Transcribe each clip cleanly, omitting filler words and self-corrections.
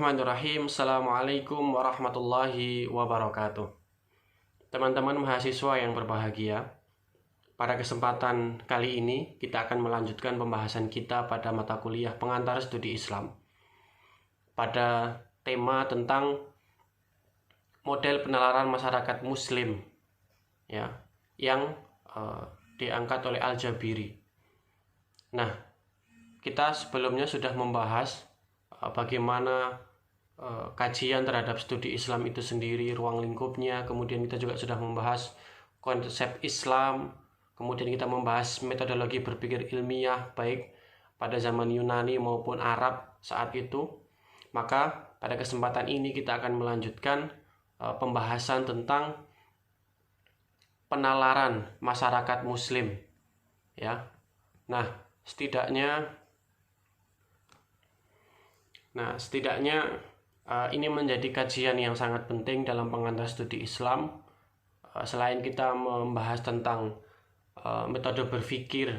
Bismillahirrahmanirrahim. Assalamualaikum warahmatullahi wabarakatuh. Teman-teman mahasiswa yang berbahagia, pada kesempatan kali ini kita akan melanjutkan pembahasan kita pada mata kuliah pengantar studi Islam pada tema tentang model penalaran masyarakat Muslim ya, yang diangkat oleh Al-Jabiri. Nah, kita sebelumnya sudah membahas bagaimana kajian terhadap studi Islam itu sendiri, ruang lingkupnya. Kemudian kita juga sudah membahas konsep Islam. Kemudian kita membahas metodologi berpikir ilmiah baik pada zaman Yunani maupun Arab saat itu. Maka pada kesempatan ini kita akan melanjutkan pembahasan tentang penalaran masyarakat Muslim ya. Nah, setidaknya ini menjadi kajian yang sangat penting dalam pengantar studi Islam. Selain kita membahas tentang metode berpikir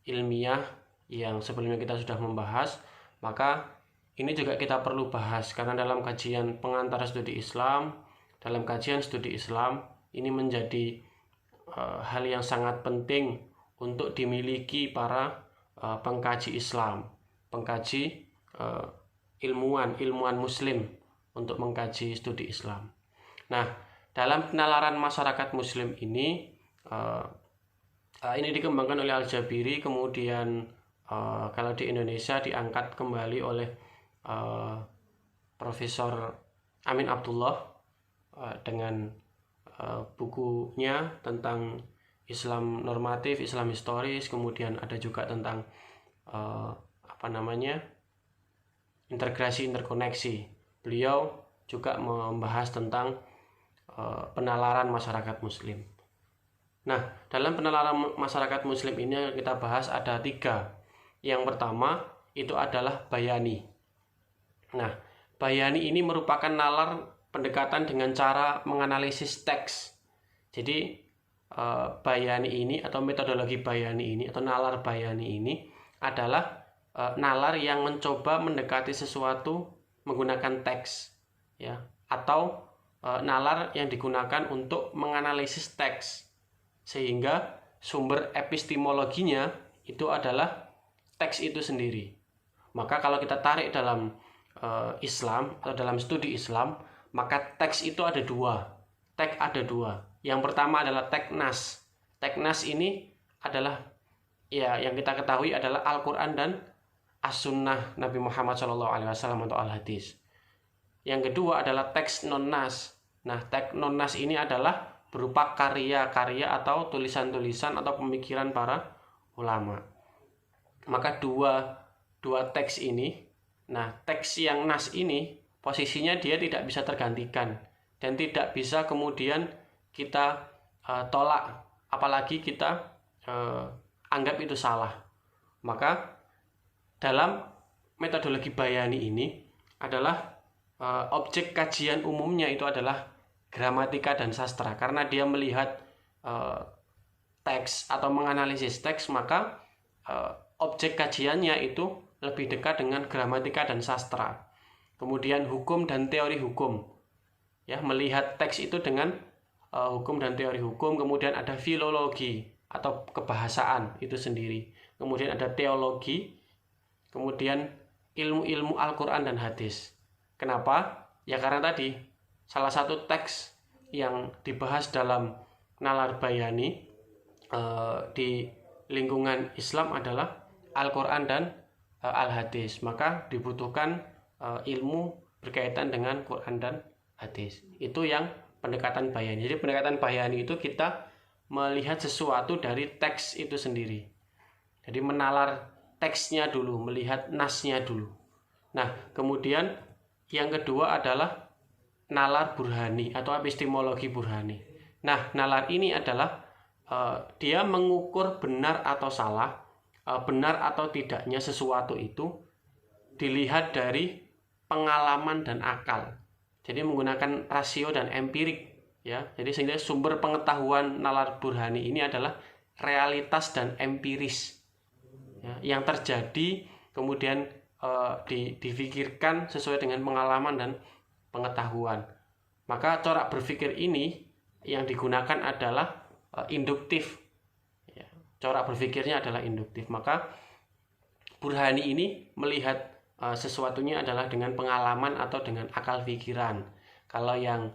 ilmiah yang sebelumnya kita sudah membahas, maka ini juga kita perlu bahas karena dalam kajian pengantar studi Islam, dalam kajian studi Islam ini menjadi hal yang sangat penting untuk dimiliki para pengkaji Islam, pengkaji ilmuwan Muslim untuk mengkaji studi Islam. Nah, dalam penalaran masyarakat Muslim ini dikembangkan oleh Al-Jabiri, kemudian kalau di Indonesia diangkat kembali oleh Profesor Amin Abdullah dengan bukunya tentang Islam normatif, Islam historis, kemudian ada juga tentang integrasi interkoneksi. Beliau juga membahas tentang penalaran masyarakat Muslim. Nah, dalam penalaran masyarakat Muslim ini kita bahas ada 3. Yang pertama itu adalah bayani. Nah, bayani ini merupakan nalar pendekatan dengan cara menganalisis teks. Jadi bayani ini atau metodologi bayani ini atau nalar bayani ini adalah nalar yang mencoba mendekati sesuatu menggunakan teks ya, atau nalar yang digunakan untuk menganalisis teks sehingga sumber epistemologinya itu adalah teks itu sendiri. Maka kalau kita tarik dalam Islam atau dalam studi Islam, maka teks itu ada 2. Teks ada 2. Yang pertama adalah teks nas. Teks nas ini adalah ya yang kita ketahui adalah Al-Qur'an dan As-Sunnah Nabi Muhammad SAW atau Al-Hadis. Yang kedua adalah teks non-nas. Nah, teks non-nas ini adalah berupa karya-karya atau tulisan-tulisan atau pemikiran para ulama. Maka dua teks ini, nah teks yang nas ini posisinya dia tidak bisa tergantikan dan tidak bisa kemudian kita tolak, apalagi kita anggap itu salah. Maka dalam metodologi bayani ini adalah objek kajian umumnya itu adalah gramatika dan sastra. Karena dia melihat teks atau menganalisis teks, maka objek kajiannya itu lebih dekat dengan gramatika dan sastra. Kemudian hukum dan teori hukum. Ya, melihat teks itu dengan hukum dan teori hukum. Kemudian ada filologi atau kebahasaan itu sendiri. Kemudian ada teologi. Kemudian ilmu-ilmu Al-Quran dan hadis. Kenapa? Ya karena tadi salah satu teks yang dibahas dalam nalar bayani di lingkungan Islam adalah Al-Quran dan Al-Hadis. Maka dibutuhkan ilmu berkaitan dengan Quran dan hadis. Itu yang pendekatan bayani. Jadi pendekatan bayani itu kita melihat sesuatu dari teks itu sendiri. Jadi menalar teksnya dulu, melihat nasnya dulu. Nah, kemudian yang kedua adalah nalar burhani atau epistemologi burhani. Nah, nalar ini adalah dia mengukur benar atau salah, benar atau tidaknya sesuatu itu dilihat dari pengalaman dan akal. Jadi menggunakan rasio dan empirik ya. Jadi sehingga sumber pengetahuan nalar burhani ini adalah realitas dan empiris ya, yang terjadi kemudian difikirkan sesuai dengan pengalaman dan pengetahuan. Maka corak berpikir ini yang digunakan adalah induktif. Ya, corak berpikirnya adalah induktif. Maka Burhani ini melihat sesuatunya adalah dengan pengalaman atau dengan akal pikiran. Kalau yang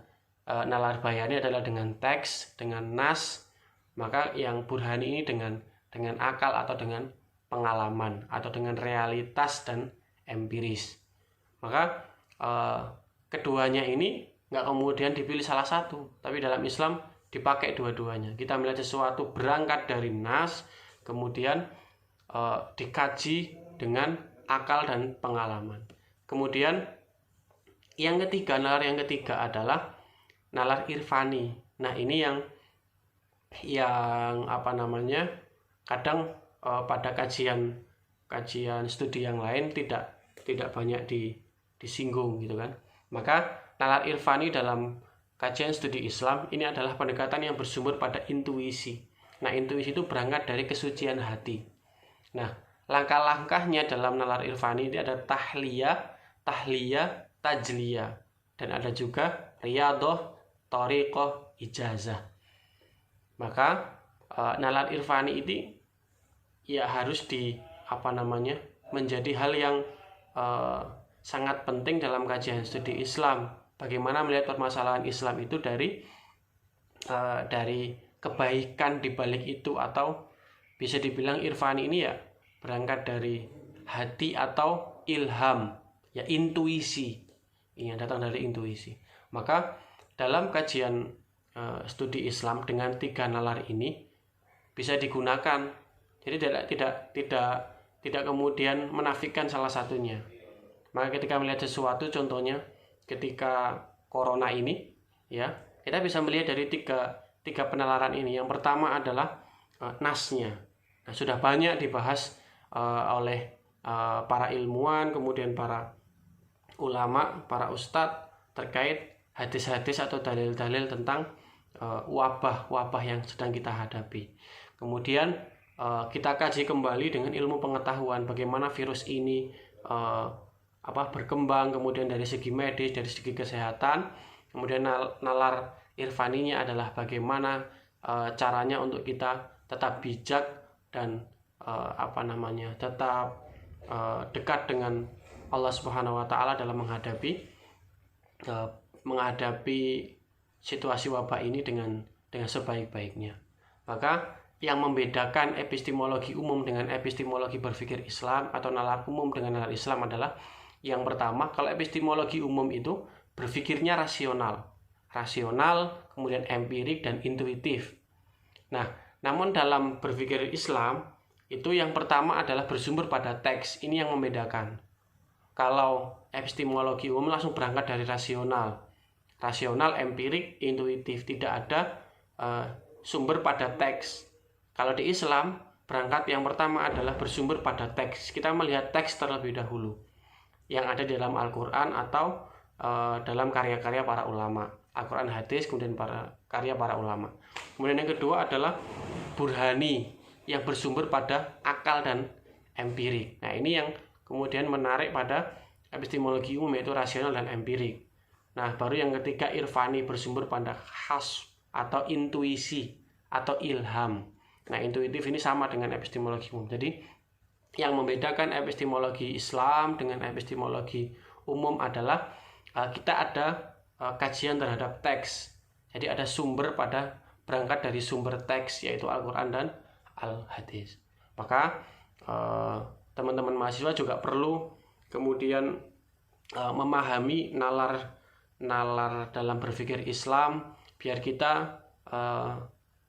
nalar bayani adalah dengan teks, dengan nas, maka yang Burhani ini dengan akal atau dengan pengalaman atau dengan realitas dan empiris. Maka keduanya ini nggak kemudian dipilih salah satu, tapi dalam Islam dipakai dua-duanya. Kita melihat sesuatu berangkat dari nas, kemudian dikaji dengan akal dan pengalaman. Kemudian nalar yang ketiga adalah nalar irfani. Nah, ini yang kadang pada kajian studi yang lain tidak banyak disinggung gitu kan. Maka nalar irfani dalam kajian studi Islam ini adalah pendekatan yang bersumber pada intuisi. Nah, intuisi itu berangkat dari kesucian hati. Nah, langkah-langkahnya dalam nalar irfani ini ada tahliyah, tajliyah, dan ada juga riyadhah, thariqah, ijazah. Maka nalar irfani ini ya harus menjadi hal yang sangat penting dalam kajian studi Islam. Bagaimana melihat permasalahan Islam itu dari kebaikan di balik itu, atau bisa dibilang irfani ini ya berangkat dari hati atau ilham, ya intuisi. Ini datang dari intuisi. Maka dalam kajian studi Islam dengan 3 nalar ini bisa digunakan. Jadi tidak kemudian menafikan salah satunya. Maka ketika melihat sesuatu, contohnya ketika corona ini, ya kita bisa melihat dari tiga penalaran ini. Yang pertama adalah nasnya. Nah, sudah banyak dibahas oleh para ilmuwan, kemudian para ulama, para ustadz terkait hadis-hadis atau dalil-dalil tentang wabah yang sedang kita hadapi. Kemudian kita kaji kembali dengan ilmu pengetahuan bagaimana virus ini berkembang, kemudian dari segi medis, dari segi kesehatan. Kemudian nalar irfaninya adalah bagaimana caranya untuk kita tetap bijak dan tetap dekat dengan Allah Subhanahu wa taala dalam menghadapi situasi wabah ini dengan sebaik-baiknya. Maka yang membedakan epistemologi umum dengan epistemologi berpikir Islam atau nalar umum dengan nalar Islam adalah yang pertama, kalau epistemologi umum itu berpikirnya rasional, kemudian empirik dan intuitif. Nah, namun dalam berpikir Islam itu yang pertama adalah bersumber pada teks. Ini yang membedakan. Kalau epistemologi umum langsung berangkat dari rasional, empirik, intuitif, tidak ada sumber pada teks. Kalau di Islam berangkat yang pertama adalah bersumber pada teks. Kita melihat teks terlebih dahulu yang ada di dalam Al-Quran atau dalam karya-karya para ulama, Al-Quran, hadis, kemudian karya para ulama. Kemudian yang kedua adalah burhani yang bersumber pada akal dan empirik. Nah, ini yang kemudian menarik pada epistemologi umum, yaitu rasional dan empirik. Nah, baru yang ketiga irfani bersumber pada khas atau intuisi atau ilham. Nah, intuitif ini sama dengan epistemologi umum. Jadi yang membedakan epistemologi Islam dengan epistemologi umum adalah kita ada kajian terhadap teks. Jadi ada sumber berangkat dari sumber teks, yaitu Al-Quran dan Al-Hadis. Maka teman-teman mahasiswa juga perlu kemudian memahami nalar dalam berpikir Islam, biar kita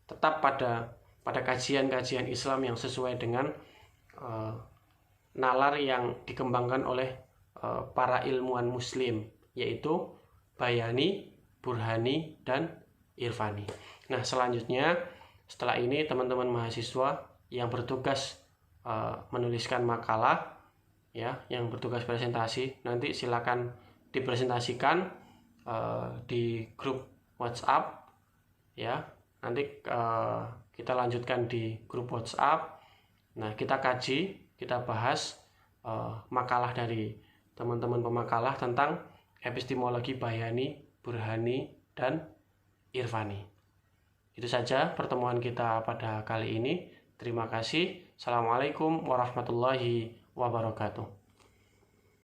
tetap pada kajian-kajian Islam yang sesuai dengan nalar yang dikembangkan oleh para ilmuwan muslim, yaitu bayani, burhani, dan irfani. Nah, selanjutnya setelah ini teman-teman mahasiswa yang bertugas menuliskan makalah, ya, yang bertugas presentasi, nanti silakan dipresentasikan di grup WhatsApp, ya. Nanti kita lanjutkan di grup WhatsApp. Nah, kita kaji, kita bahas makalah dari teman-teman pemakalah tentang epistemologi bayani, burhani, dan irfani. Itu saja pertemuan kita pada kali ini. Terima kasih. Assalamualaikum warahmatullahi wabarakatuh.